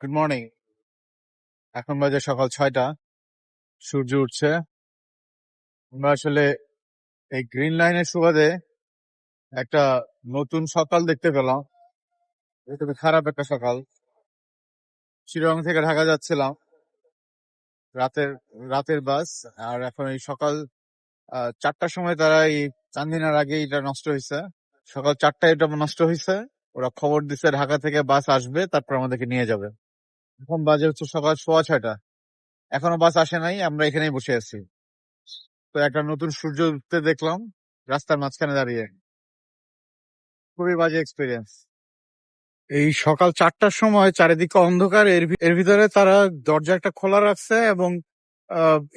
Good morning. এখন বাজে সকাল 6টা। সূর্য উঠছে। আমরা আসলে এই গ্রিন লাইনের সুবাদে একটা নতুন সকাল দেখতে পেলাম। এটা খুবই খারাপ একটা সকাল। চিটাগং থেকে ঢাকা যাচ্ছিলাম, রাতের রাতের বাস। আর এখন এই সকাল 4টার সময় তারা এই চান্দিনার আগে এটা নষ্ট হয়েছে। সকাল 4টায় এটা নষ্ট হয়েছে। ওরা খবর দিছে ঢাকা থেকে বাস আসবে, তারপর আমাদেরকে নিয়ে যাবে। এখন বাজে হচ্ছে সকাল 6:15। এখনো বাস আসে নাই, আমরা এখানেই বসে আছি। তো একটা নতুন সূর্য উঠতে দেখলাম রাস্তার মাঝখানে দাঁড়িয়ে। খুবই বাজে এক্সপিরিয়েন্স। এই সকাল 4টার সময় চারিদিকে অন্ধকার, এর ভিতরে তারা দরজা একটা খোলা রাখছে এবং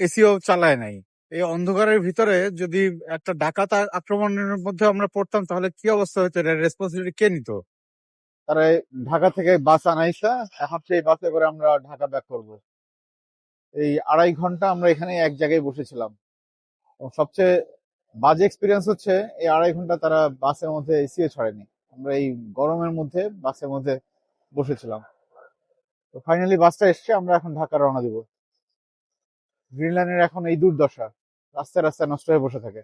এসিও চালায় নাই। এই অন্ধকারের ভিতরে যদি একটা ডাকাত আক্রমণের মধ্যে আমরা পড়তাম, তাহলে কি অবস্থা হতো? এটার রেসপন্সিবিলিটি কে নিত? তারা ঢাকা থেকে বাস আনাইছে, এখন সেই বাসে করে আমরা ঢাকা ব্যাক করব। এই 2.5 ঘন্টা আমরা এখানে এক জায়গায় বসেছিলাম। এবং সবচেয়ে বাজে এক্সপিরিয়েন্স হচ্ছে, এই 2.5 ঘন্টা তারা বাসের মধ্যে এসিও ছাড়েনি। আমরা এই গরমের মধ্যে বাসের মধ্যে বসেছিলাম। তো ফাইনালি বাসটা এসছে, আমরা এখন ঢাকা রওনা দিব। গ্রিন লাইনের এখন এই দুর্দশা, রাস্তায় রাস্তায় নষ্ট হয়ে বসে থাকে।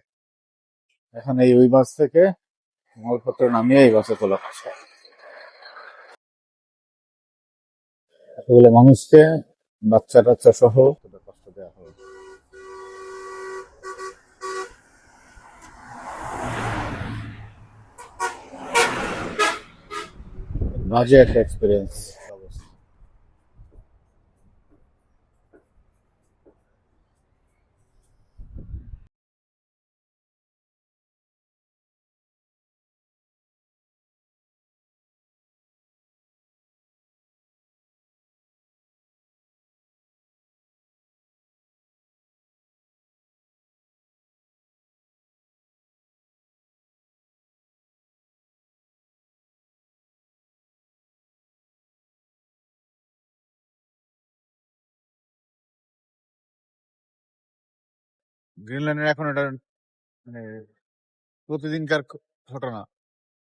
এখন এই ওই বাস থেকে মালপত্র নামিয়ে এই বাসে তোলা হচ্ছে। এতগুলো মানুষকে, বাচ্চা টাচ্চা সহ কতটা কষ্ট দেওয়া হবে। বাজে একটা এক্সপিরিয়েন্স। গ্রিন লাইনের এখন এটা মানে প্রতিদিনকার ঘটনা।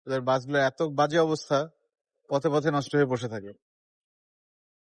ওদের বাসগুলো এত বাজে অবস্থা, পথে পথে নষ্ট হয়ে বসে থাকে।